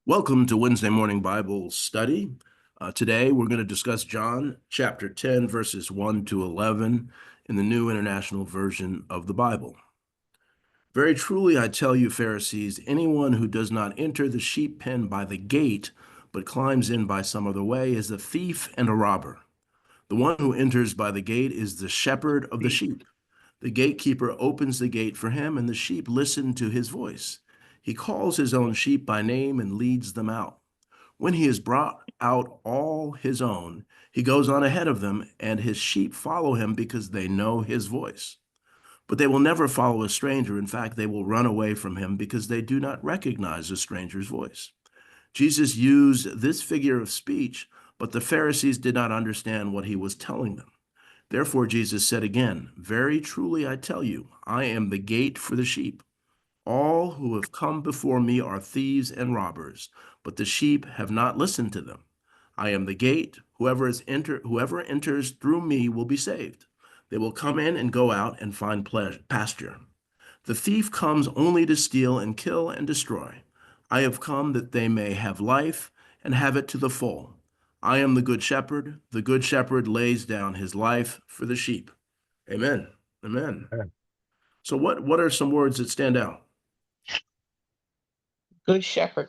Welcome to Wednesday Morning Bible Study. Today we're going to discuss John chapter 10, verses 1 to 11 in the New International Version of the Bible. Very truly, I tell you, Pharisees, anyone who does not enter the sheep pen by the gate, but climbs in by some other way, is a thief and a robber. The one who enters by the gate is the shepherd of the sheep. The gatekeeper opens the gate for him, and the sheep listen to his voice. He calls his own sheep by name and leads them out. When he has brought out all his own, he goes on ahead of them, and his sheep follow him because they know his voice. But they will never follow a stranger. In fact, they will run away from him because they do not recognize a stranger's voice. Jesus used this figure of speech, but the Pharisees did not understand what he was telling them. Therefore, Jesus said again, "Very truly I tell you, I am the gate for the sheep. All who have come before me are thieves and robbers, but the sheep have not listened to them. I am the gate. Whoever enters through me will be saved. They will come in and go out and find pasture. The thief comes only to steal and kill and destroy. I have come that they may have life and have it to the full. I am the good shepherd. The good shepherd lays down his life for the sheep." Amen. Amen. So what are some words that stand out? Good shepherd.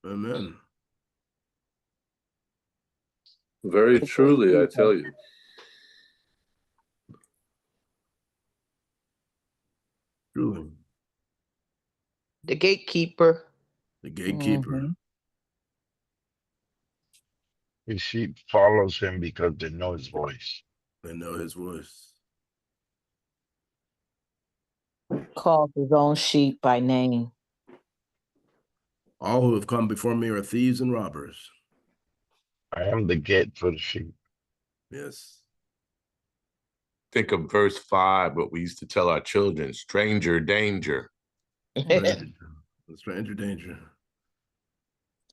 Amen. Very truly, I tell you. Truly. The gatekeeper. The gatekeeper. His sheep follows him because they know his voice. They know his voice. Calls his own sheep by name. All who have come before me are thieves and robbers. I am the gate for the sheep. Yes. Think of verse 5, what we used to tell our children, stranger danger. Stranger danger.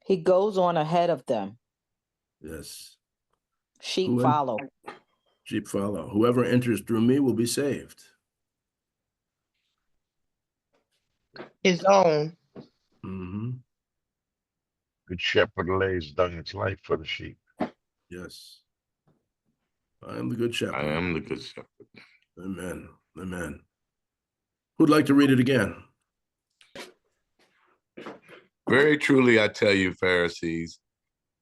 He goes on ahead of them. Yes. Sheep follow. Sheep follow. Whoever enters through me will be saved. His own. Mm-hmm. Good shepherd lays down his life for the sheep. Yes. I am the good shepherd. I am the good shepherd. Amen. Amen. Who'd like to read it again? Very truly, I tell you, Pharisees,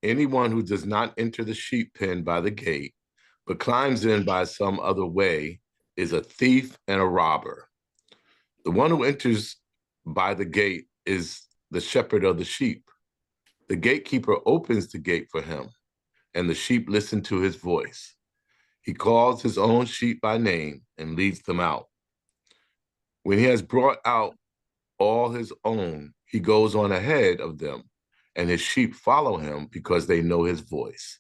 anyone who does not enter the sheep pen by the gate, but climbs in by some other way, is a thief and a robber. The one who enters by the gate is the shepherd of the sheep. The gatekeeper opens the gate for him, and the sheep listen to his voice. He calls his own sheep by name and leads them out. When he has brought out all his own, he goes on ahead of them, and his sheep follow him because they know his voice.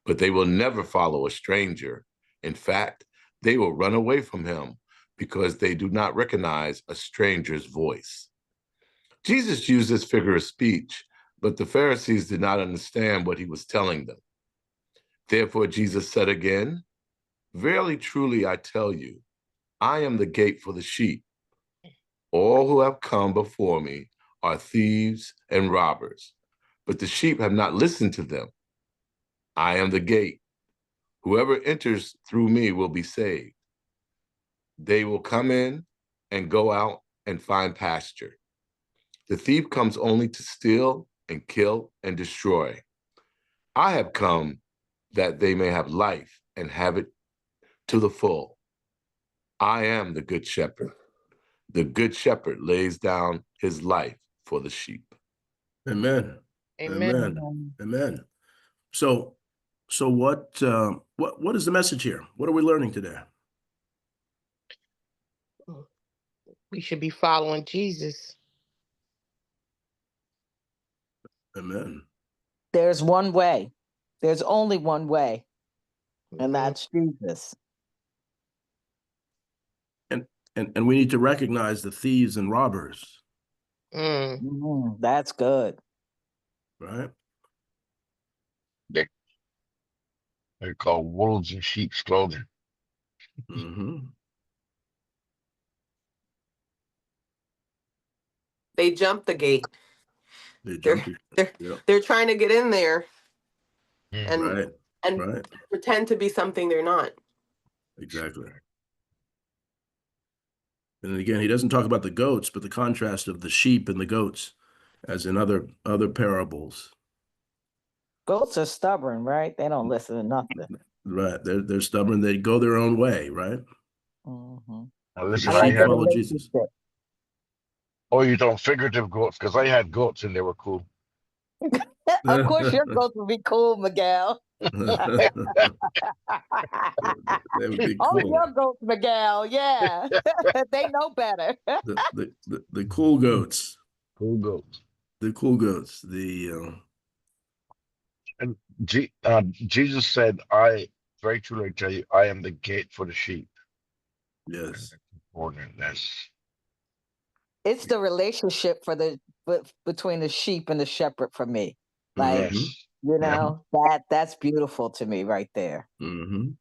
But they will never follow a stranger. In fact, they will run away from him because they do not recognize a stranger's voice. Jesus used this figure of speech, but the Pharisees did not understand what he was telling them. Therefore, Jesus said again, "Verily, truly, I tell you, I am the gate for the sheep. All who have come before me are thieves and robbers, but the sheep have not listened to them. I am the gate. Whoever enters through me will be saved. They will come in and go out and find pasture. The thief comes only to steal and kill and destroy. I have come that they may have life and have it to the full. I am the good shepherd. The good shepherd lays down his life for the sheep." Amen. Amen. Amen. Amen. So what is the message here? What are we learning today? We should be following Jesus. Amen. There's one way. There's only one way, and that's Jesus. And we need to recognize the thieves and robbers. That's good. Right? They're called wolves in sheep's clothing. Mm-hmm. They jump the gate. They They're jumped it. they're Yep. they're trying to get in there and Right. and Right. pretend to be something they're not. Exactly. And again, he doesn't talk about the goats, but the contrast of the sheep and the goats, as in other parables. Goats are stubborn, right? They don't listen to nothing. Right. They're stubborn. They go their own way, right? Mhm. Now, But listen, the I I like sheep the had, follow Jesus. relationship. oh, you don't figurative goats, because I had goats and they were cool. Of course, your goats would be cool, Miguel. They would be Only cool. your goats, Miguel. Yeah, they know better. The cool goats. Cool goats. The cool goats. And Jesus said, very truly tell you, I am the gate for the sheep. And Yes. that's important. That's, It's the relationship between the sheep and the shepherd for me. Like, Mhm. yes. you Yeah. know, that's beautiful to me right there. Mm-hmm.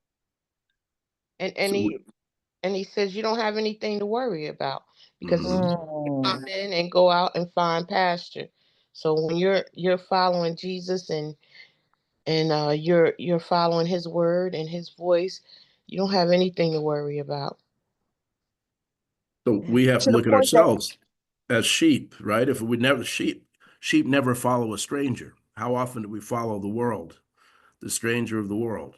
And he says you don't have anything to worry about because it's Mhm. come in and go out and find pasture. So when you're following Jesus and you're following his word and his voice, you don't have anything to worry about. So we have To to the look at point that ourselves as sheep, right? If we never sheep never follow a stranger. How often do we follow the world, the stranger of the world?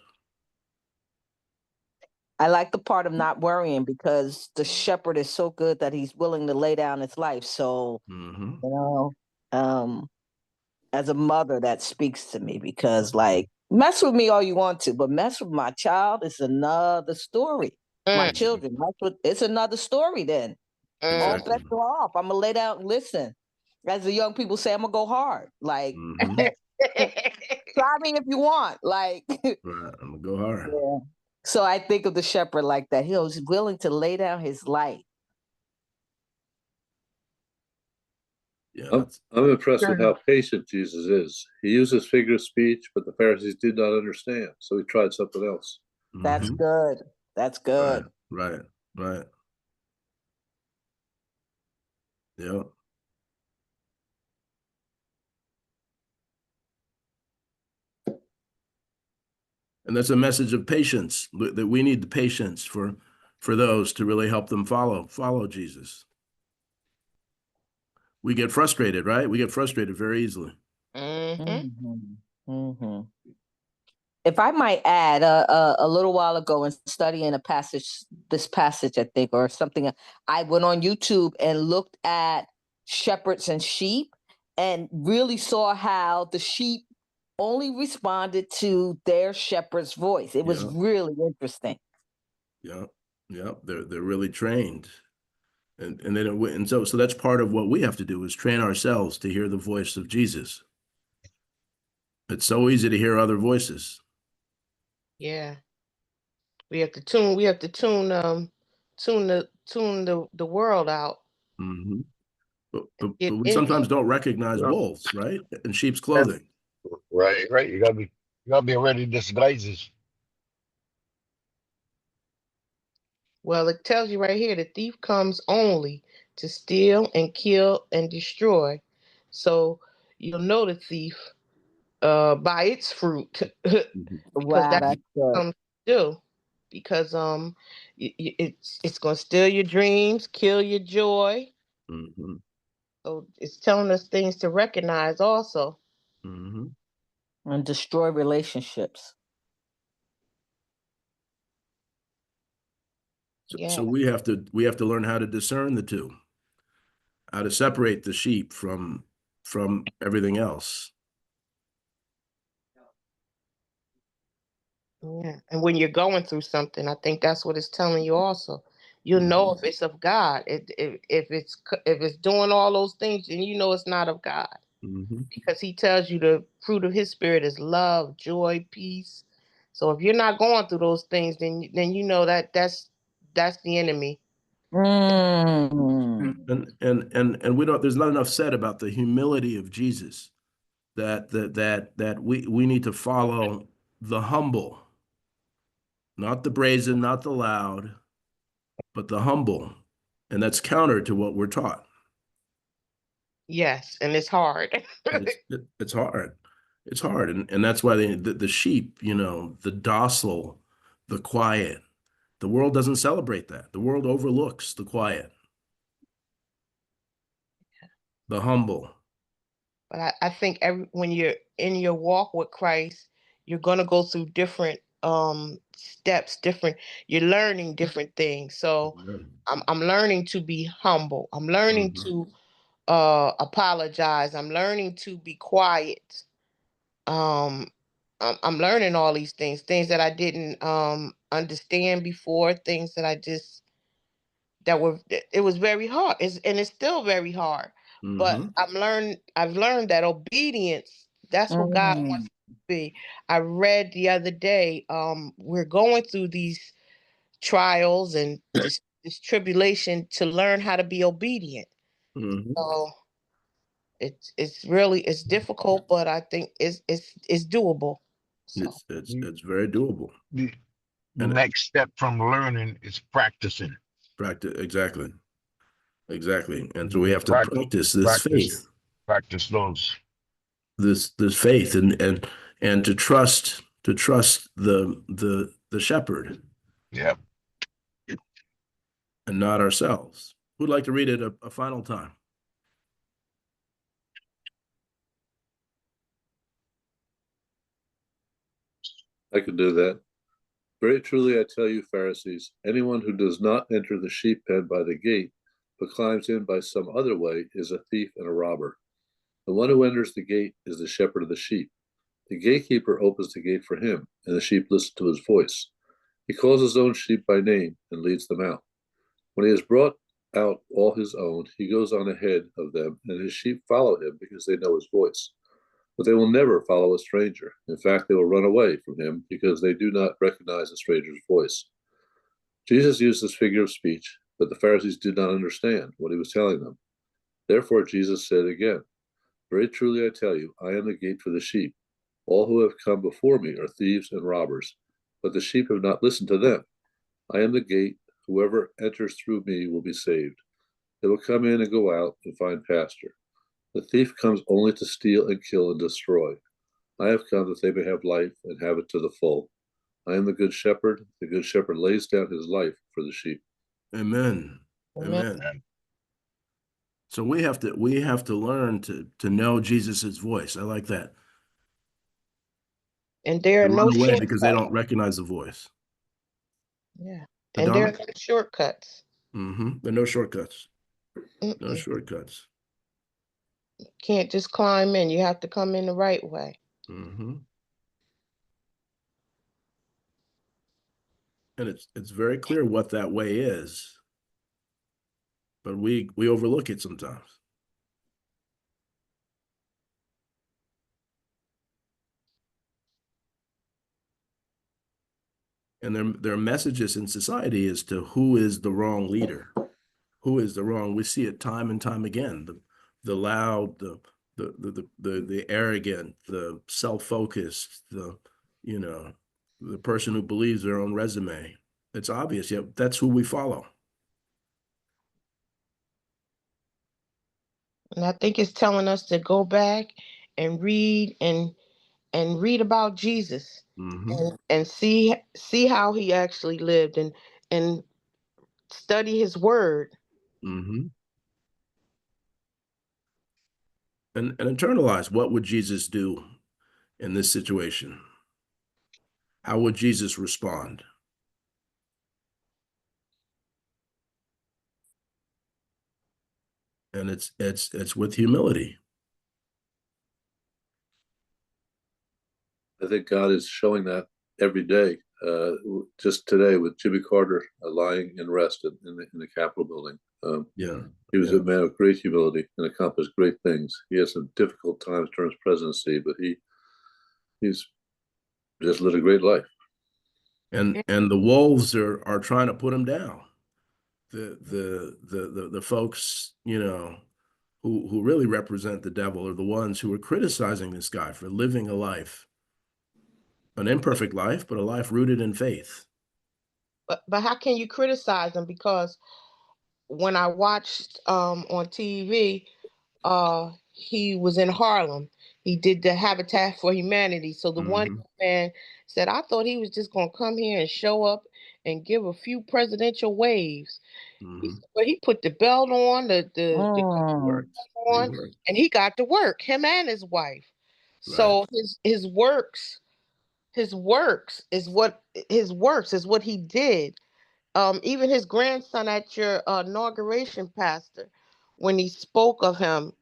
I like the part of not worrying because the shepherd is so good that he's willing to lay down his life. So, Mm-hmm. you know, um, as a mother, that speaks to me because, like, mess with me all you want to, but mess with my child is another story. My Mm, children, it's another story. Then all mm. Exactly. bets are off. I'm gonna lay down and listen. As the young people say, I'm gonna go hard. Like, Mm-hmm. try me if you want. Like, Right. I'm gonna go hard. yeah. So I think of the shepherd like that. He was willing to lay down his life. Yeah. I'm impressed with how patient Jesus is. He uses figure of speech, but the Pharisees did not understand, so he tried something else. That's Mm-hmm. good. That's Right. good. Right. Right. Yeah. And that's a message of patience, that we need the patience for those to really help them follow Jesus. We get frustrated, right? We get frustrated very easily. Mhm. Mhm. If I might add, a little while ago in studying this passage, I think, or something, I went on YouTube and looked at shepherds and sheep and really saw how the sheep only responded to their shepherd's voice. It was Yeah. really interesting. Yeah. Yeah. They're really trained. And so that's part of what we have to do is train ourselves to hear the voice of Jesus. It's so easy to hear other voices. Yeah. We have to tune the world out. Mm-hmm. But Get we in sometimes don't recognize Yeah. wolves, right? In sheep's And, clothing. right. You gotta be ready to disguises. Well, it tells you right here the thief comes only to steal and kill and destroy. So you'll know the thief by its fruit Mhm. because Wow, that's what that's it good. comes to do. Because it's gonna steal your dreams, kill your joy. Mhm. So it's telling us things to recognize also. Mhm. And destroy relationships. So Yeah. we have to learn how to discern the two, how to separate the sheep from everything else. Yeah. And when you're going through something, I think that's what it's telling you also. You'll know if it's of God. If it's doing all those things, then you know it's not of God. Mhm. Because he tells you the fruit of his spirit is love, joy, peace. So if you're not going through those things, then you know that's the enemy. Mm. And we don't. There's not enough said about the humility of Jesus. That we need to follow the humble, not the brazen, not the loud, but the humble, and that's counter to what we're taught. Yes, and it's hard. It's hard. It's hard. And that's why the sheep, the docile, the quiet, the world doesn't celebrate that. The world overlooks the quiet, the humble. But I think when you're in your walk with Christ, you're gonna go through different steps, you're learning different things. So I'm learning to be humble. I'm learning to apologize. I'm learning to be quiet. Um I'm learning all these things that I didn't understand before, things that I just that were it was very hard. And it's still very hard. But I've learned that obedience, that's what God wants to be. I read the other day, we're going through these trials and this tribulation to learn how to be obedient. So it's difficult, but I think it's doable. So It's very doable. The And next step from learning is practicing. practice, exactly. And so we have to practice this faith. Practice those. This faith and to trust the shepherd. Yeah. And not ourselves. Who'd like to read it a final time? I could do that. Very truly, I tell you, Pharisees, anyone who does not enter the sheep pen by the gate, but climbs in by some other way, is a thief and a robber. The one who enters the gate is the shepherd of the sheep. The gatekeeper opens the gate for him, and the sheep listen to his voice. He calls his own sheep by name and leads them out. When he has brought out all his own, he goes on ahead of them, and his sheep follow him because they know his voice. But they will never follow a stranger. In fact, they will run away from him because they do not recognize a stranger's voice. Jesus used this figure of speech, but the Pharisees did not understand what he was telling them. Therefore, Jesus said again, very truly I tell you, I am the gate for the sheep. All who have come before me are thieves and robbers, but the sheep have not listened to them. I am the gate. Whoever enters through me will be saved. They will come in and go out and find pasture. The thief comes only to steal and kill and destroy. I have come that they may have life and have it to the full. I am the good shepherd. The good shepherd lays down his life for the sheep. Amen. So we have to learn to know Jesus's voice. I like that. And there are They no run away shortcuts. because they don't recognize the voice. Yeah. And there are no shortcuts. There are no shortcuts. No shortcuts. Can't just climb in. You have to come in the right way. And it's very clear what that way is, but we overlook it sometimes. And there are messages in society as to who is the wrong leader, who is the wrong. We see it time and time again. The loud, the arrogant, the self-focused, the person who believes their own resume. It's obvious. Yeah, that's who we follow. And I think it's telling us to go back and read and read about Jesus and see how he actually lived and study his word. And internalize, what would Jesus do in this situation? How would Jesus respond? And it's with humility. I think God is showing that every day. Just today with Jimmy Carter lying in rest in the Capitol building. He was a man of great humility and accomplished great things. He had some difficult times during his presidency, but he's just lived a great life. And the wolves are trying to put him down. The folks, who really represent the devil are the ones who are criticizing this guy for living a life, an imperfect life, but a life rooted in faith. But how can you criticize him? Because when I watched on TV, he was in Harlem. He did the Habitat for Humanity. So the one man said, I thought he was just gonna come here and show up and give a few presidential waves. But he put the belt on, the Worked. on, and he got to work, him and his wife. So his works is what he did. Even his grandson at your inauguration, Pastor, when he spoke of him,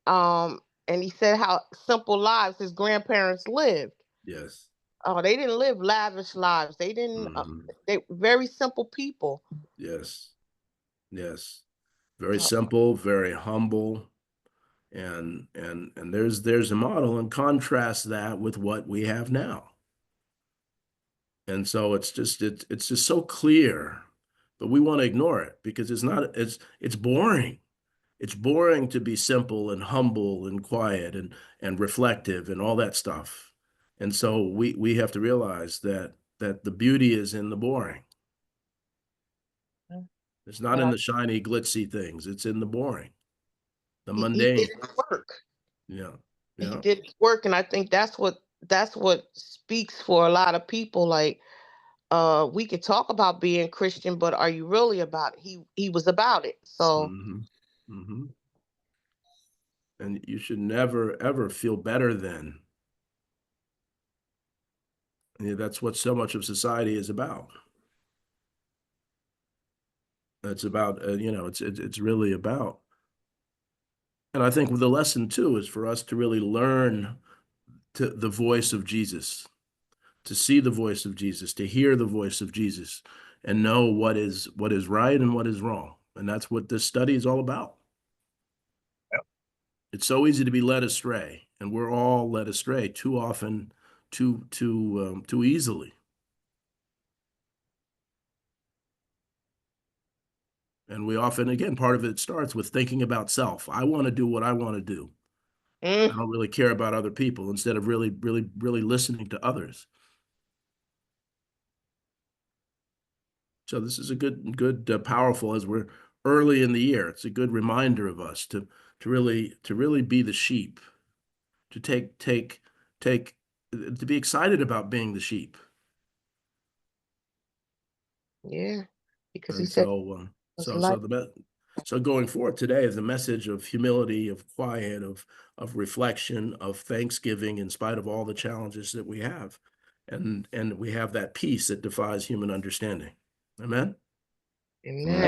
and he said how simple lives his grandparents lived. Yes. Oh, they didn't live lavish lives. They didn't. They very simple people. Yes. Yes. Very simple, very humble, and there's a model, and contrast that with what we have now. And so it's just so clear, but we want to ignore it because it's boring. It's boring to be simple and humble and quiet and reflective and all that stuff. And so we have to realize that the beauty is in the boring. It's not in the shiny, glitzy things. It's in the boring, the mundane. He did his work. Yeah. He did his work, and I think that's what speaks for a lot of people. Like, we could talk about being Christian, but are you really about it? He was about it. So and you should never ever feel better than. That's what so much of society is about. It's about it's really about. And I think the lesson too is for us to really learn the voice of Jesus, to see the voice of Jesus, to hear the voice of Jesus, and know what is right and what is wrong. And that's what this study is all about. Yeah. It's so easy to be led astray, and we're all led astray too often, too easily. And we often, again, part of it starts with thinking about self. I want to do what I want to do. I don't really care about other people, instead of really, really, really listening to others. So this is a good, powerful, as we're early in the year. It's a good reminder of us to really be the sheep, to to be excited about being the sheep. Yeah, because he And said, so going forward today is a message of humility, of quiet, of reflection, of thanksgiving, in spite of all the challenges that we have, and we have that peace that defies human understanding. Amen. Amen.